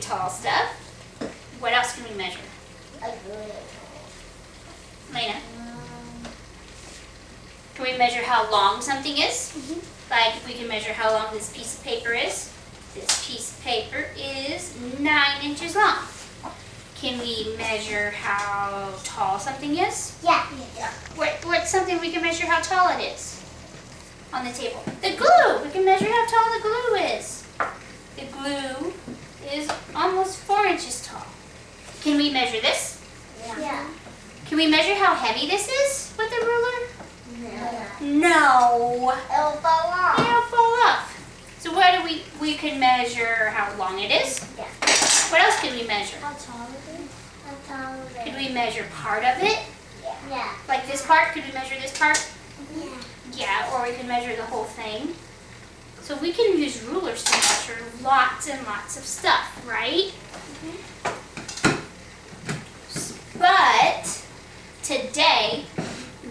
tall stuff. What else can we measure? Lena? Can we measure how long something is? Like we can measure how long this piece of paper is. This piece of paper is 9 inches long. Can we measure how tall something is? Yeah. What's something we can measure how tall it is on the table? The glue. We can measure how tall the glue is. The glue is almost 4 inches tall. Can we measure this? Yeah. Can we measure how heavy this is with a ruler? Yeah. No. It'll fall off. It'll fall off. So what do we can measure how long it is? Yeah. What else can we measure? How tall is it? How tall is it? Can we measure part of it? Yeah. Like this part? Could we measure this part? Yeah. Yeah, or we can measure the whole thing. So we can use rulers to measure lots and lots of stuff, right? But today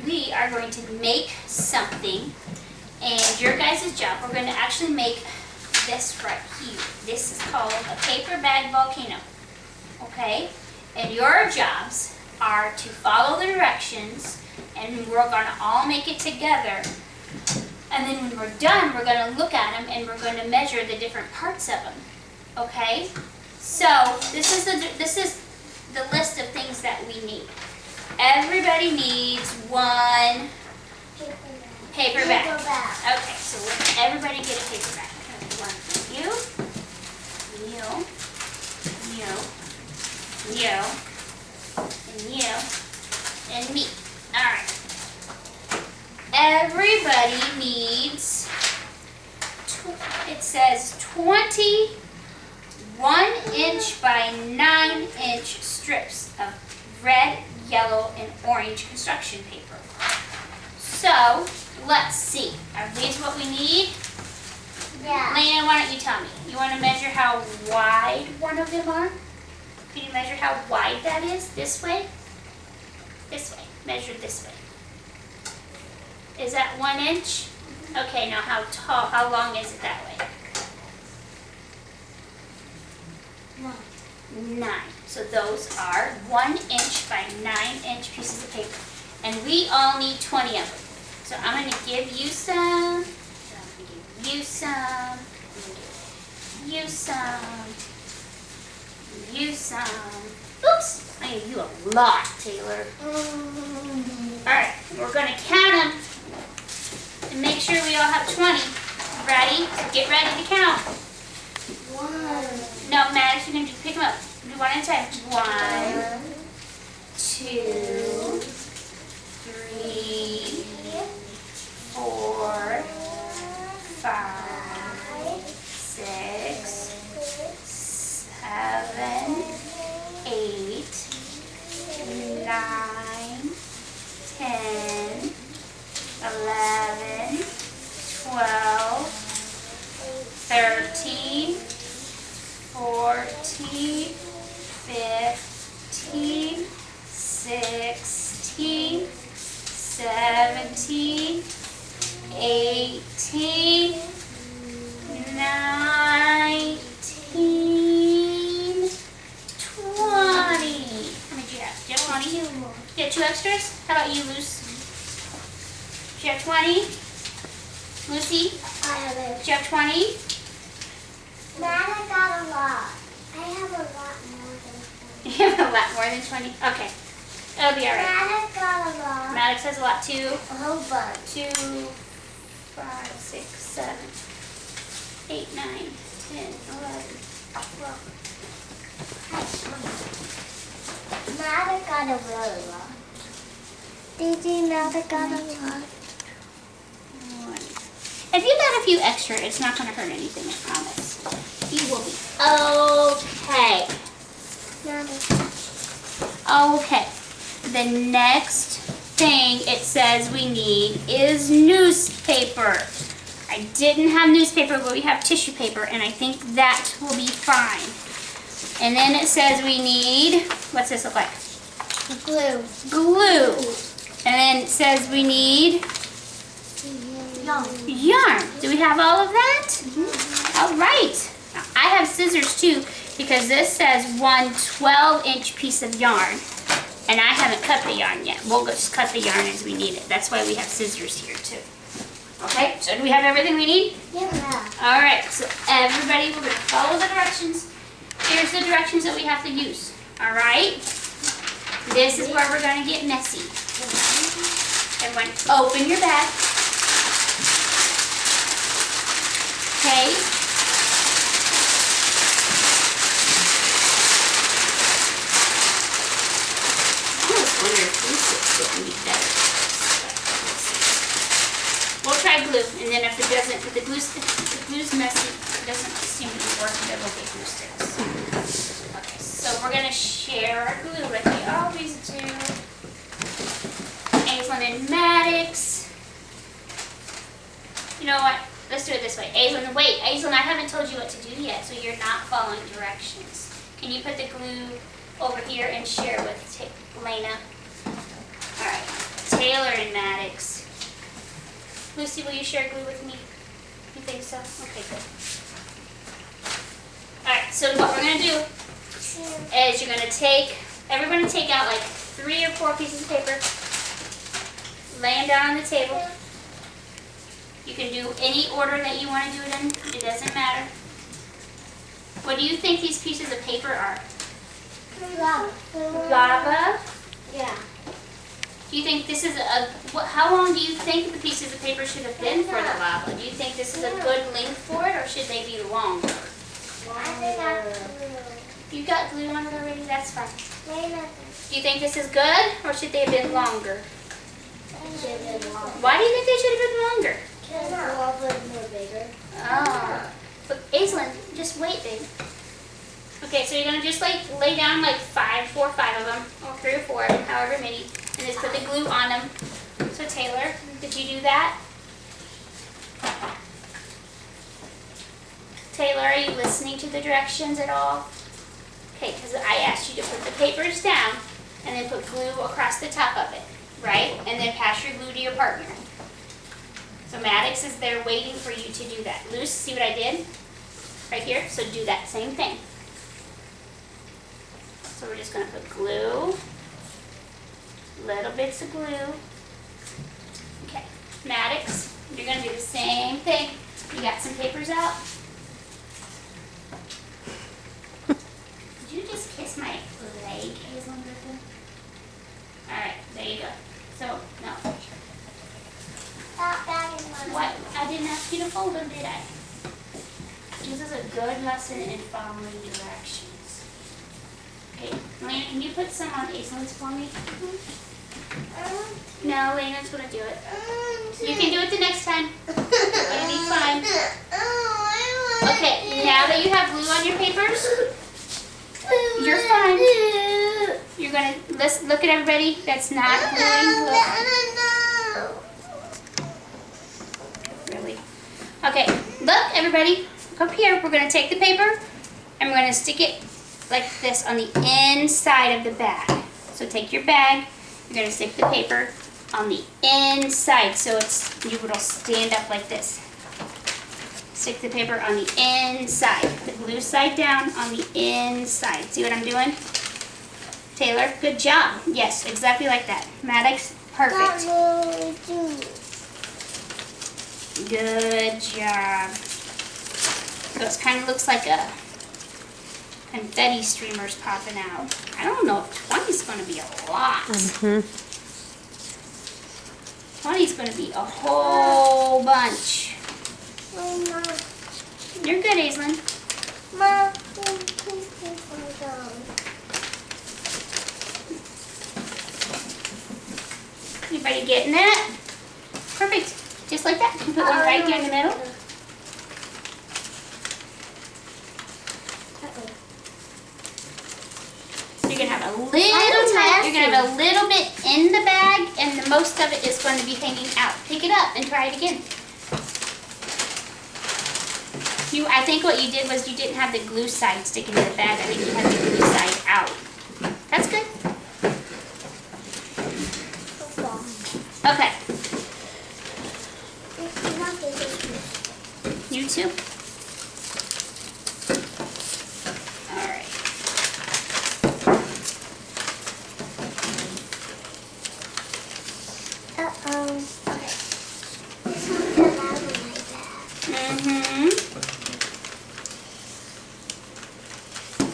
we are going to make something, and your guys' job, we're going to actually make this right here. This is called a paper bag volcano, okay? And your jobs are to follow the directions, and we're going to all make it together. And then when we're done, we're going to look at them and we're going to measure the different parts of them, okay? So this is the list of things that we need. Everybody needs one paper bag. Okay, so let everybody get a paper bag. Okay, one for you, and me. All right. Everybody needs, it says 21 inch by 9 inch strips of red, yellow, and orange construction paper. So, let's see. Are these what we need? Yeah. Lena, why don't you tell me? You want to measure how wide one of them are? Can you measure how wide that is? This way? This way. Measure this way. Is that 1 inch? Okay, now how tall, how long is it that way? 9. So those are 1 inch by 9 inch pieces of paper. And we all need 20 of them. So I'm going to give you some. So I'm going to give you some. I'm going to give you some. You some. Oops! I gave you a lot, Taylor. Alright, we're going to count them and make sure we all have 20. Ready? So get ready to count. 1. No, Maddox, you're going to pick them up. Do one at a time. 1, 2, 3, 4, 5, 6, 7, 8, 9, 10, 11, 12, 13, 14, 15, 16, 17, 18, 19, 20. How many do you have? Do you have 20? You have 2 extras? How about you, Luce? Do you have 20? Lucy? I have it. Do you have 20? Dad, I got a lot. I have a lot more than 20. You have a lot more than 20? Okay. It'll be alright. Dad, I got a lot. Maddox has a lot too. A whole bunch. 2, 5, 6, 7, 8, 9, 10, 11, 12. Dad, I got a really lot. Did you know I got a lot? If you got a few extra, it's not going to hurt anything, I promise. You will be okay. Okay. The next thing it says we need is newspaper. I didn't have newspaper, but we have tissue paper, and I think that will be fine. And then it says we need, what's this look like? Glue. Glue. And then it says we need yarn. Do we have all of that? All right. Now, I have scissors too. because this says 1 12-inch piece of yarn, and I haven't cut the yarn yet. We'll just cut the yarn as we need it. That's why we have scissors here too. Okay, so do we have everything we need? Yeah. All right, so everybody, we're gonna follow the directions. Here's the directions that we have to use. All right, this is where we're gonna get messy. Everyone, open your bag. Okay. I always wonder if glue sticks would be better. We'll try glue, and then if it doesn't, if the glue's messy, it doesn't seem to be working, then we'll get glue sticks. Okay, so we're gonna share our glue like we always do. Aislinn and Maddox. You know what? Let's do it this way. Aislinn, wait, Aislinn, I haven't told you what to do yet, so you're not following directions. Can you put the glue over here and share with Lena? All right, Taylor and Maddox. Lucy, will you share glue with me? You think so? Okay, good. All right, so what we're gonna do is you're gonna take, everybody take out like 3 or 4 pieces of paper, lay them down on the table. You can do any order that you want to do it in. It doesn't matter. What do you think these pieces of paper are? Lava? Yeah. Do you think this is how long do you think the pieces of paper should have been for the lava? Do you think this is a good length for it, or should they be longer? You got glue on it already? That's fine. Do you think this is good, or should they have been longer? Why do you think they should have been longer? Oh. But Aislinn, just wait, babe. Okay, so you're going to just lay down like 4 or 5 of them, or 3 or 4, however many, and just put the glue on them. So Taylor, did you do that? Taylor, are you listening to the directions at all? Okay, because I asked you to put the papers down and then put glue across the top of it, right? And then pass your glue to your partner. So Maddox is there waiting for you to do that. Luce, see what I did? Right here, so do that same thing. So we're just going to put glue, little bits of glue. Okay, Maddox, you're going to do the same thing. You got some papers out? Did you just kiss my leg, Aislinn Griffin? All right, there you go. So, no. What? I didn't ask you to fold them, did I? This is a good lesson in following directions. Okay, Lena, can you put some on Aislinn's for me? No, Lena's gonna do it. You can do it the next time. It'll be fine. Okay, now that you have glue on your papers, you're fine. You're gonna look at everybody that's not gluing. Really? Okay, look, everybody. Up here, we're going to take the paper and we're going to stick it like this on the inside of the bag. So take your bag, you're going to stick the paper on the inside so it'll stand up like this. Stick the paper on the inside. The glue side down on the inside. See what I'm doing? Taylor, good job. Yes, exactly like that. Maddox, perfect. Good job. So it kind of looks like a confetti streamers popping out. I don't know if 20 is going to be a lot. 20 is going to be a whole bunch. You're good, Aislinn. Everybody getting that? Perfect. Just like that. You put one right here in the middle. You're gonna have a little bit in the bag, and the most of it is going to be hanging out. Pick it up and try it again. I think what you did was you didn't have the glue side sticking to the bag. I think you had the glue side out. That's good. Okay. You too. All Okay. This one's allowed in my bag.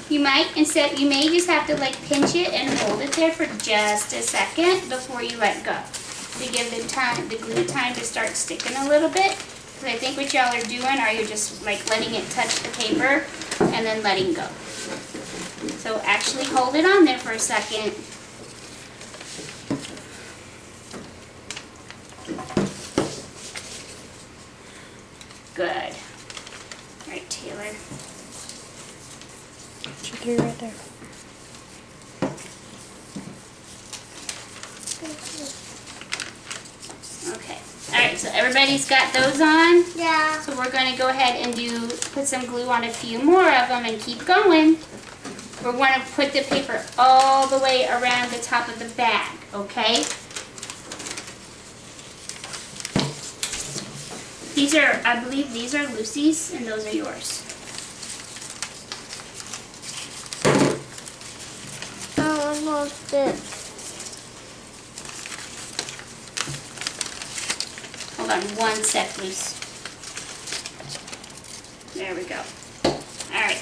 You may just have to like pinch it and hold it there for just a second before you let go. To give the glue time to start sticking a little bit. Because I think what y'all are doing are you're just like letting it touch the paper and then letting go. So actually hold it on there for a second. Good. All right, Taylor. Should be right there. Okay. All right, so everybody's got those on? Yeah. So we're going to go ahead and put some glue on a few more of them and keep going. We're going to put the paper all the way around the top of the bag, okay? These are, I believe these are Lucy's and those are yours. Almost it. Hold on one sec, Luce. There we go. All right.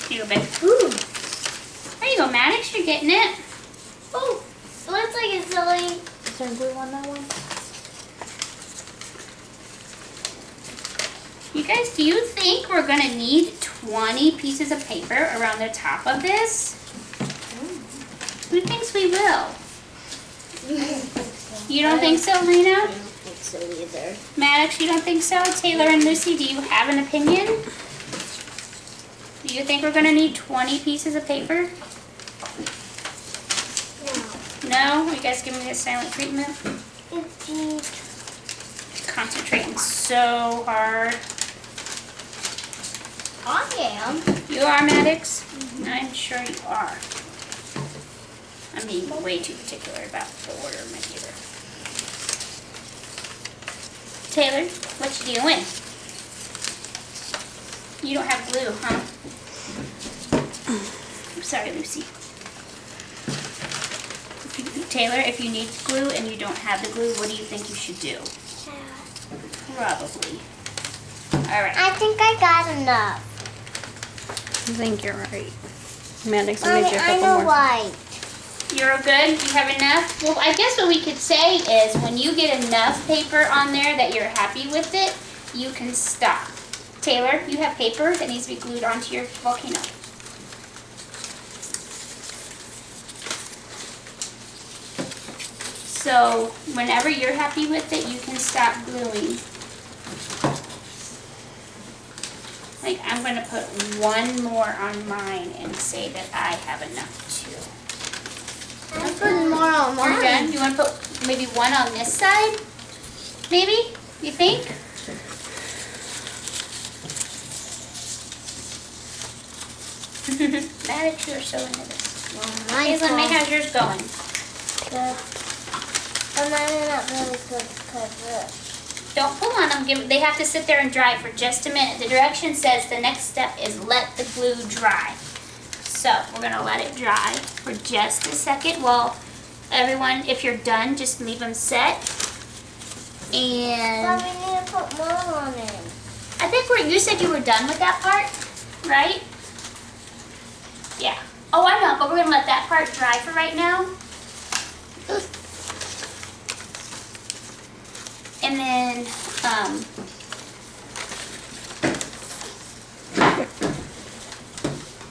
Here you go, babe. Ooh. There you go, Maddox. You're getting it. Oh, it looks like it's silly. Is there glue on that one? You guys, do you think we're going to need 20 pieces of paper around the top of this? Who thinks we will? You don't think so, Lena? I don't think so either. Maddox, you don't think so? Taylor and Lucy, do you have an opinion? Do you think we're going to need 20 pieces of paper? No? You guys giving me a silent treatment? Concentrating so hard. I am. You are, Maddox? I'm sure you are. I'm being way too particular about the order of my paper. Taylor, what you doing? You don't have glue, huh? I'm sorry, Lucy. Taylor, if you need glue and you don't have the glue, what do you think you should do? Probably. All right. I think I got enough. I think you're right. Maddox, I Mommy, made you a I couple know more. why. You're good? You have enough? Well, I guess what we could say is when you get enough paper on there that you're happy with it, you can stop. Taylor, you have paper that needs to be glued onto your volcano. So whenever you're happy with it, you can stop gluing. Like I'm going to put one more on mine and say that I have enough too. I'm putting more on You're mine. done? You want to put maybe one on this side? Maybe? You think? Maddox, you are so into this. Well, Hazelyn, May, how's yours going? good. But mine not really good because Don't pull on them. They have to sit there and dry for just a minute. The direction says the next step is let the glue dry. So we're going to let it dry for just a second. Well, everyone, if you're done, just leave them set. But And we need to put more on it. I think you said you were done with that part, right? Yeah. Oh, I know, but we're going to let that part dry for right now. And then,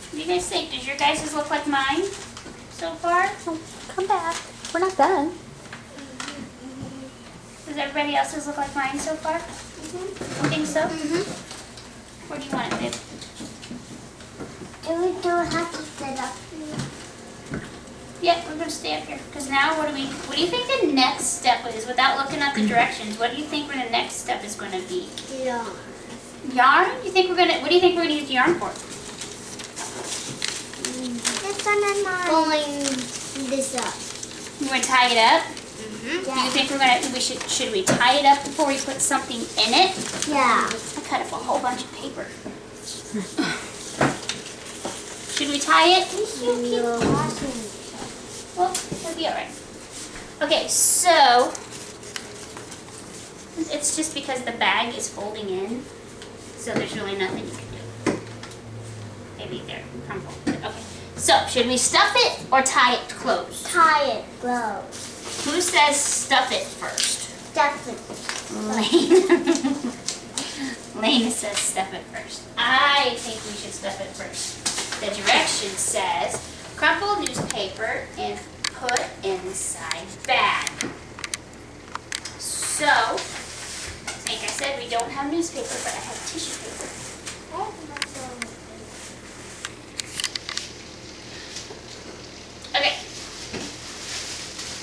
what do you guys think? Does your guys' look like mine so far? Oh, come back. We're not done. Does everybody else's look like mine so far? You think so? Where do you want it, babe? Do we don't have to sit up here? Yeah, we're gonna stay up here. Because now what do you think the next step is without looking at the directions? What do you think the next step is gonna be? Yeah. Yarn? What do you think we're gonna use yarn for? This one and mine. Pulling this up. You wanna tie it up? Do you Yeah. think should we tie it up before we put something in it? Yeah. I cut up a whole bunch of paper. Should we tie it? You're washing. Well, it'll be alright. Okay, so it's just because the bag is folding in, so there's really nothing you can do. Maybe there, crumple. Okay. So, should we stuff it or tie it closed? Tie it closed. Who says stuff it first? Stuff it. Lane. Lane says stuff it first. I think we should stuff it first. The direction says crumple newspaper and put inside bag. So, like I said, we don't have newspaper, but I have tissue paper. Okay.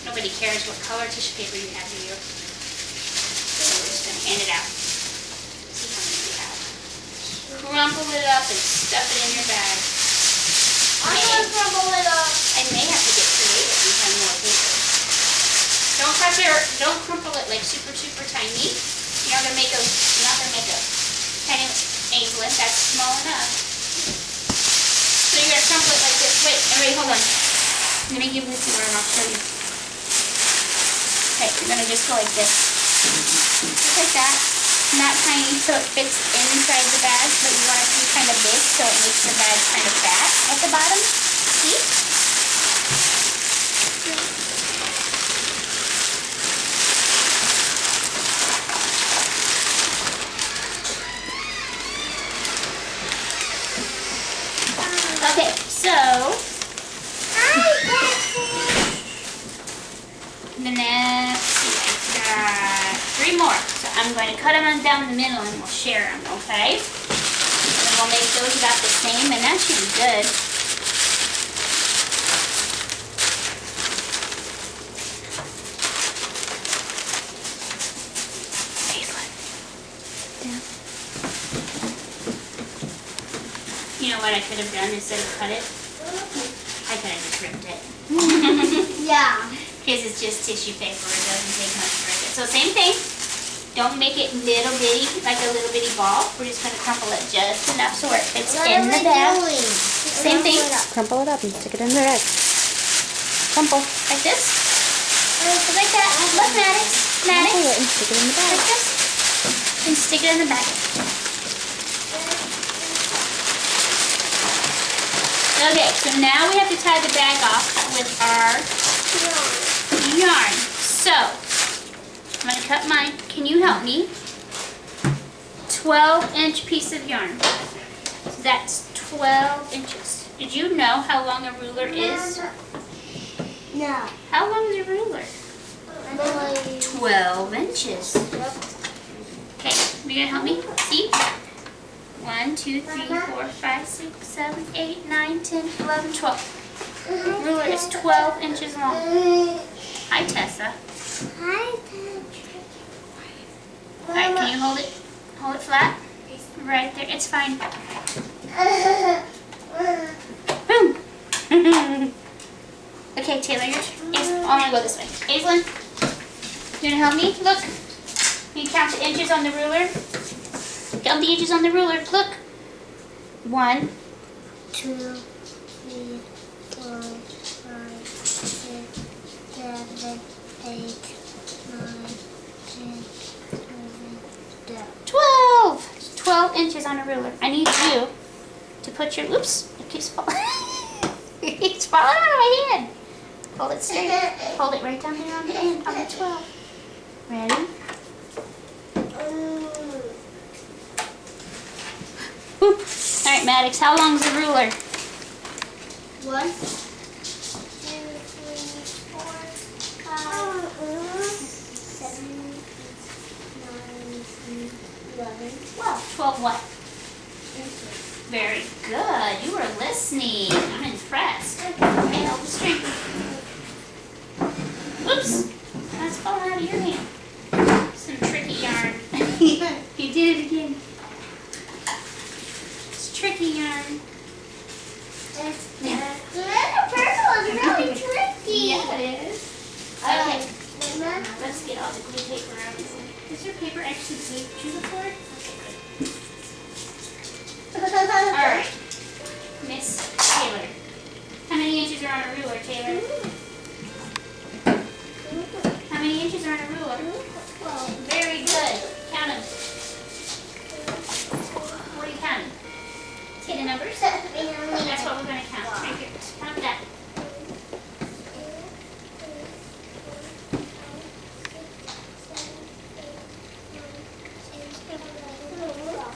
Nobody cares what color tissue paper you have, do you? So we're just going to hand it out. See how many we have. Crumple it up and stuff it in your bag. I'm going to crumple it up. I may have to get creative and find more paper. Don't crumple it like super, super tiny. You're not gonna make a tiny Aislinn. That's small enough. So you're gonna crumple it like this. Wait, everybody, hold on. I'm gonna give this to her and I'll show you. Okay, you're gonna just go like this. Just like that. Not tiny so it fits inside the bag, but you want it to be kind of big so it makes the bag kind of fat at the bottom. See? Okay, so the next, I got 3 more. So I'm going to cut them down the middle and we'll share them, okay? And we'll make those about the same, and that should be good. You know what I could have done instead of cut it? I could have just ripped it. Yeah. Because it's just tissue paper. It doesn't take much to rip it. So same thing. Don't make it little bitty, like a little bitty ball. We're just going to crumple it just enough so it fits in the bag. Same thing. Crumple it up and stick it in the bag. Crumple. Like this. Like that. Look, Maddox. Crumple Maddox. it and stick it in the bag. Like this. And stick it in the bag. Okay, so now we have to tie the bag off with our yarn. So, I'm going to cut mine. Can you help me? 12-inch piece of yarn. So that's 12 inches. Did you know how long a ruler is? No. How long is a ruler? 12 inches. Okay, you going to help me? See? 1, 2, 3, 4, 5, 6, 7, 8, 9, 10, 11, 12. The ruler is 12 inches long. Hi, Tessa. Hi, Alright, can you hold it? Hold it flat? Right there. It's fine. Boom. Okay, Taylor, I'm gonna go this way. Aislinn, you gonna help me? Look. Can you count the inches on the ruler? Count the inches on the ruler. Look. 1, 2, 3, 4, 5, 6, 7, 8, 9, 10, 11, 12. 12 inches on a ruler. I need you to put your, oops, it keeps falling. It keeps falling out of my hand. Hold it straight. Hold it right down there on the end, on the 12. Ready? Whoop. All right, Maddox, how long's the ruler? 1, 2, 3, 4, 5, 7, 8, 9, 10, 11, 12. 12 what? Very good. You were listening. I'm impressed. Okay, hold the string. Oops. That's falling out of your hand. Some tricky yarn. You did it again. It's tricky yarn. The purple is really tricky. Yeah, it is. Okay. Let's get all the glue paper out. Is your paper actually glued to the board? Okay, good. Alright. Miss Taylor. How many inches are on a ruler, Taylor? these are on a ruler. Very good. Count them. What are you counting? Hidden numbers? That's what we're going to count. Right here. Count that.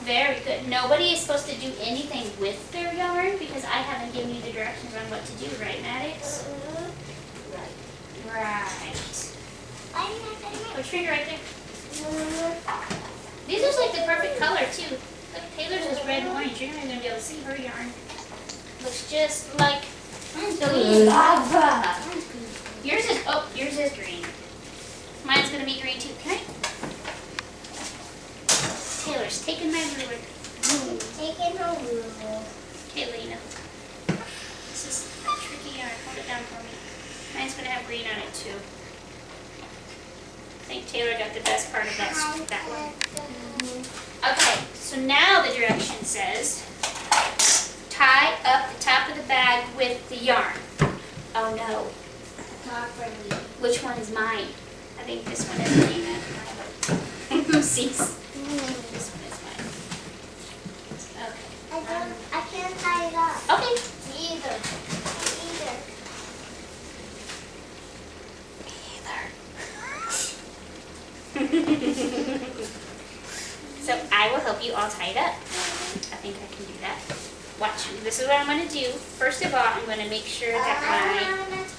Very good. Nobody is supposed to do anything with their yarn because I haven't given you the directions on what to do, right, Maddox? Right. Put your finger right there. These are like the perfect color too. Look, Taylor's is red and orange. You're not even gonna be able to see her yarn. Looks just like lava. Yours is green. Mine's gonna be green too. Can I? Taylor's taking my ruler. Taking her ruler. Okay, Lena. This is tricky yarn. Hold it down for me. Mine's gonna have green on it too. I think Taylor got the best part of that one. Okay, so now the direction says tie up the top of the bag with the yarn. Oh no. Which one is mine? I think this one is mine. Who sees? This one is mine. Okay. I can't tie it up. Okay. Me either. So I will help you all tie it up. I think I can do that. Watch. This is what I'm going to do. First of all, I'm going to make sure that That's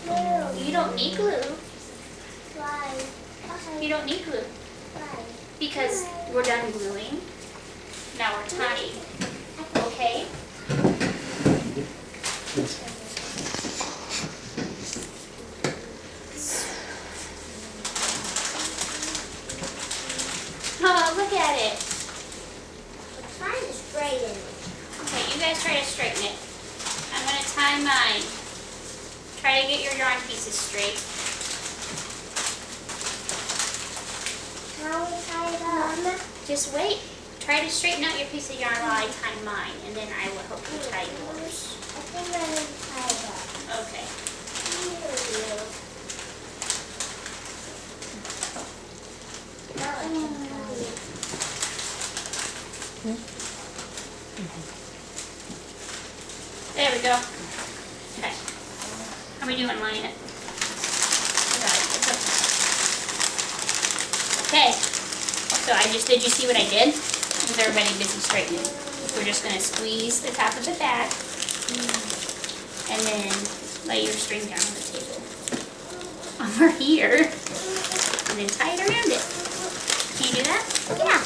blue. you don't need glue. Why? You don't need glue Why? because we're done gluing. Now we're tying. Okay? Oh, look at it. Mine is straightened. Okay, you guys try to straighten it. I'm going to tie mine. Try to get your yarn pieces straight. How we tie it up? Just wait. Try to straighten out your piece of yarn while I tie mine, and then I will help you tie yours. I think I'm going to tie it up. Okay. There we go. Okay. How are we doing, Lionel? Okay. So did you see what I did? Is everybody busy straightening? We're just going to squeeze the top of the bag and then lay your string down on the table over here and then tie it around it. Can you do that? Yeah.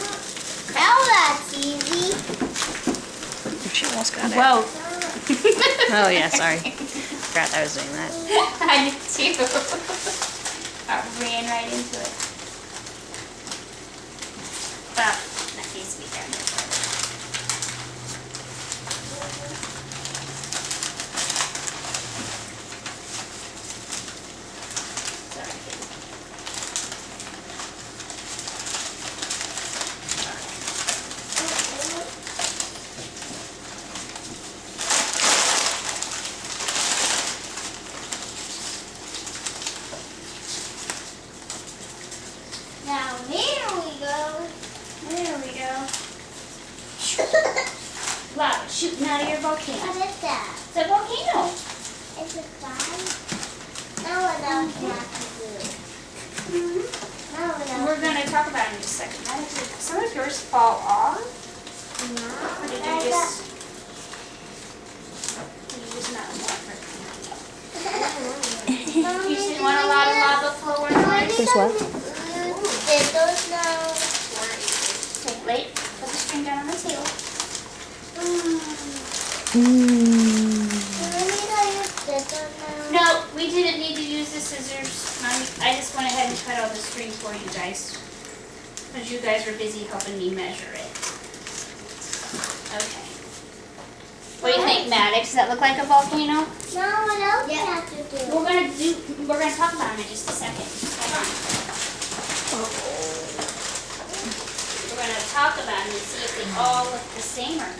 Now that's easy. She almost got it. Whoa. Oh yeah, sorry. Forgot I was doing that. I did too. I ran right into it. Well, that needs to be down here. Now there we go. There we go. Lava shooting out of your volcano. What is that? It's a volcano. It's a cloud. Now what else do you have to do? Now what else? We're going to talk about it in just a second. Did some of yours fall off? Or did you just not want her? You just didn't want a lot of lava flow in there? There's what? Those now. Okay, wait. Put the string down on the table. No, we didn't need to use the scissors. I just went ahead and cut all the string for you guys. Because you guys were busy helping me measure it. Okay. What do you think, Maddox? Does that look like a volcano? Now what else do you have to do? We're gonna talk about them in just a second. Hold on. We're gonna talk about them and see if they all look the same or not.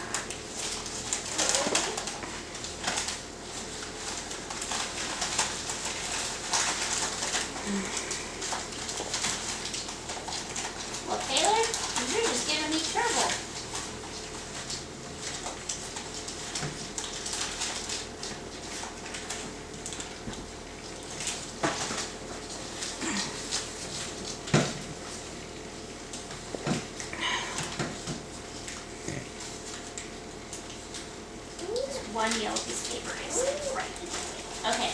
the yellow piece of paper is. Right. Okay.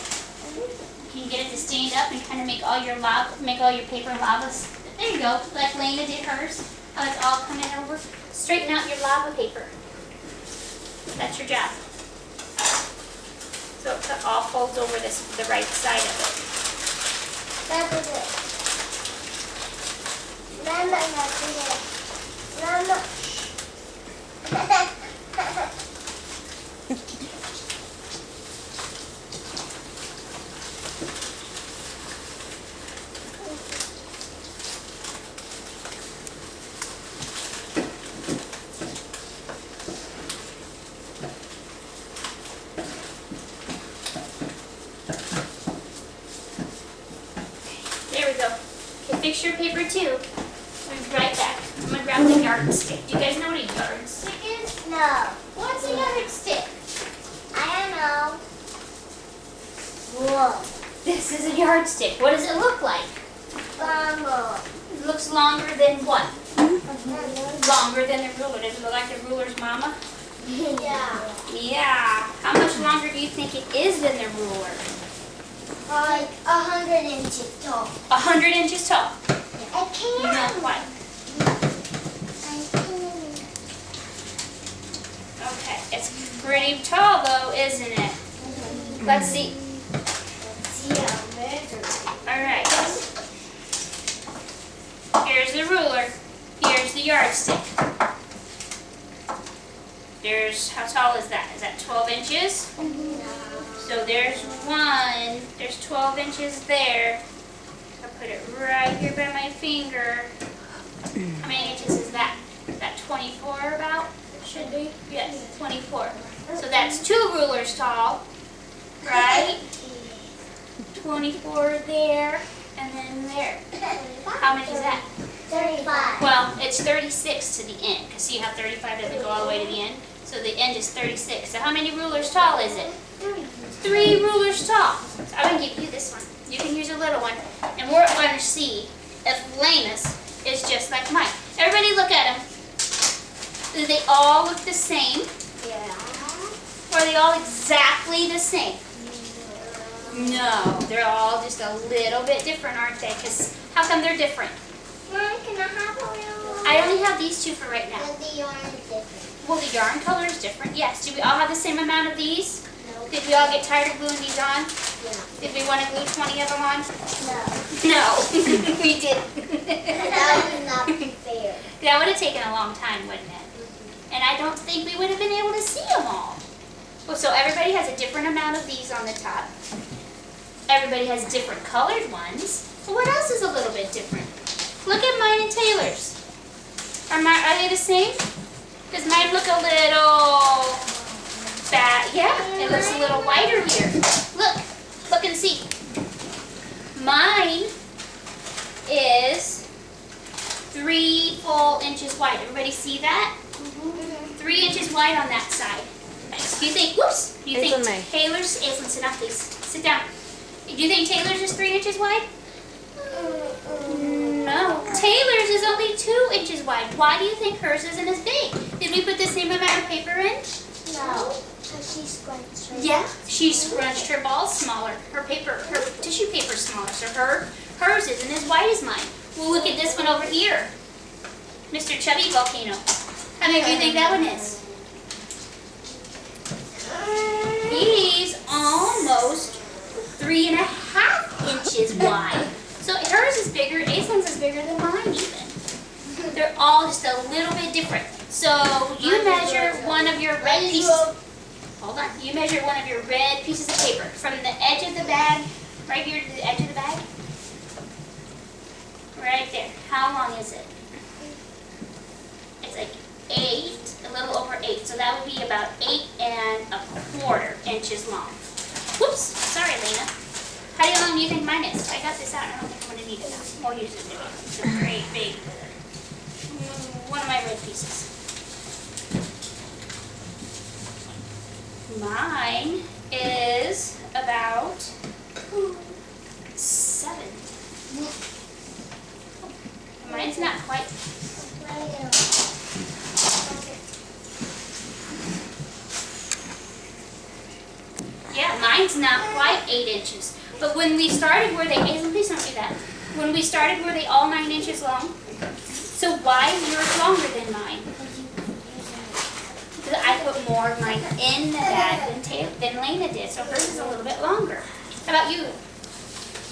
Can you get it to stand up and kind of make all your paper lavas? There you go, like Lena did hers. How it's all coming over. Straighten out your lava paper. That's your job. So it all folds over the right side of it. That was it. Mama, Mama. There we go. Okay, fix your paper too. We'll be right back. I'm gonna grab the yardstick. Do you guys know what a yardstick is? No. What's a yardstick? I don't know. Whoa. This is a yardstick. What does it look like? Mama. It looks longer than what? Longer than the ruler. Does it look like the ruler's mama? Yeah. Yeah. How much longer do you think it is than the ruler? Like 100 inches tall. 100 inches tall. I You can't. know what? I can't. Okay. It's pretty tall though, isn't it? Let's see. See how measure. All right. Here's the ruler. Here's the yardstick. How tall is that? Is that 12 inches? So there's one. There's 12 inches there. I'll put it right here by my finger. How many inches is that? Is that 24 about? Should be? Yes, 24. So that's 2 rulers tall, right? 24 there, and then there. How many is that? 35. Well, it's 36 to the end, because see how 35 doesn't go all the way to the end? So the end is 36. So how many rulers tall is it? 3 rulers tall. So I'm going to give you this one. You can use a little one. And we're going to see if Lena's is just like mine. Everybody look at them. Do they all look the same? Yeah. Or are they all exactly the same? No, they're all just a little bit different, aren't they? Because how come they're different? Mom, can I have a little one? I only have these 2 for right now. And the yarn is different. Well, the yarn color is different. Yes. Do we all have the same amount of these? No. Did we all get tired of gluing these on? Yeah. Did we want to glue 20 of them on? No. No, we didn't. That would not be fair. That would have taken a long time, wouldn't it? And I don't think we would have been able to see them all. Well, so everybody has a different amount of these on the top. Everybody has different colored ones. Well, what else is a little bit different? Look at mine and Taylor's. Are they the same? Does mine look a little fat? Yeah, it looks a little whiter here. Look and see. Mine is 3 full inches wide. Everybody see that? 3 inches wide on that side. Do you think, whoops, do you think Taylor's, Aislinn, sit down please. Sit down. Do you think Taylor's is 3 inches wide? No. Taylor's is only 2 inches wide. Why do you think hers isn't as big? Did we put the same amount of paper in? No. Because she scrunched her. Yeah. She scrunched her balls smaller. Her tissue paper's smaller. So hers isn't as wide as mine. Well, look at this one over here. Mr. Chubby Volcano. How big do you think that one is? He's almost 3.5 inches wide. So hers is bigger, Aislinn's is bigger than mine even. They're all just a little bit different. So you measure one of your red pieces. Hold on. You measure one of your red pieces of paper from the edge of the bag, right here to the edge of the bag. Right there. How long is it? It's like 8, a little over 8. So that would be about 8.25 inches long. Whoops. Sorry, Lena. How long do you think mine is? I got this out. I don't think I'm going to need it now. We'll use it. It's a great big one of my red pieces. Mine is about 7. Mine's not quite. mine's not quite 8 inches. But when we started, were they, Aislinn, please don't do that. When we started, were they all 9 inches long? So why is yours longer than mine? Because I put more of mine in the bag than Lena did, so hers is a little bit longer. How about you?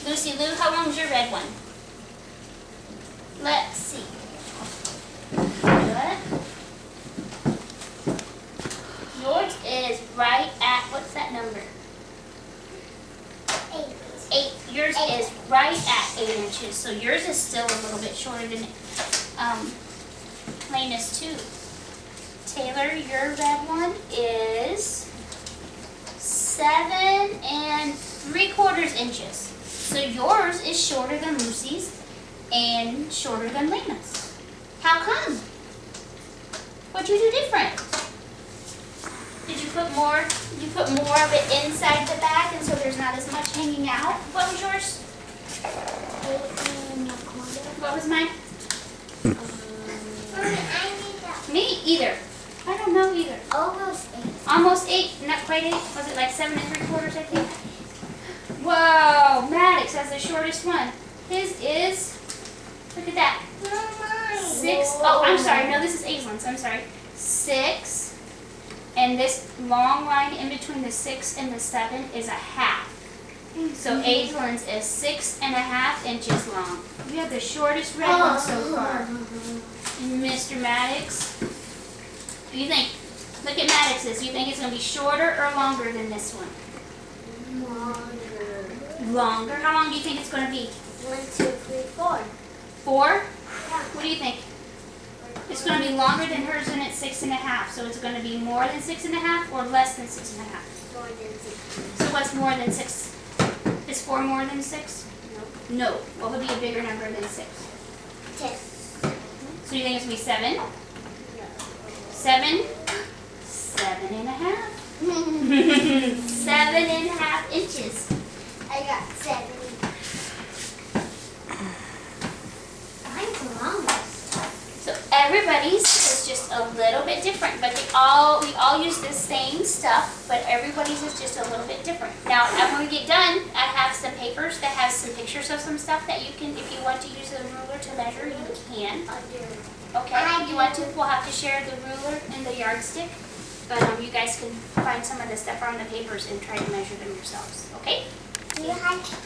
Lucy Lou, how long is your red one? Let's see. Good. Yours is right at, what's that number? 8. Yours is right at 8 inches, so yours is still a little bit shorter than Lena's too. Taylor, your red one is 7 3/4 inches. So yours is shorter than Lucy's and shorter than Lena's. How come? What'd you do different? Did you put more of it inside the bag and so there's not as much hanging out? What was yours? 8 1/4. What was mine? Mommy, I need that. Me? Either. I don't know either. Almost 8. Almost 8, not quite 8. Was it like 7 3/4, I think? Whoa, Maddox has the shortest one. His is, look at that. No, mine. 6, oh, I'm sorry. No, this is Aislinn's. I'm sorry. 6. And this long line in between the 6 and the 7 is a half. So Aislinn's is 6.5 inches long. You have the shortest red one so far. Mr. Maddox, what do you think? Look at Maddox's. You think it's going to be shorter or longer than this one? Longer. Longer? How long do you think it's going to be? 1, 2, 3, 4. 4? Yeah. What do you think? It's going to be longer than hers and it's 6.5. So it's going to be more than 6.5 or less than 6.5? More than 6. So what's more than 6? Is 4 more than 6? No. What would be a bigger number than 6? 10. So you think it's going to be 7? No. 7? 7.5. 7.5 inches. I got 7. Mine's the longest. So everybody's is just a little bit different, but we all use the same stuff, but everybody's is just a little bit different. Now, when we get done, I have some papers that has some pictures of some stuff that you can, if you want to use a ruler to measure, you can. I do. Okay, if you want to, we'll have to share the ruler and the yardstick, but you guys can find some of the stuff on the papers and try to measure them yourselves, okay? Do you have to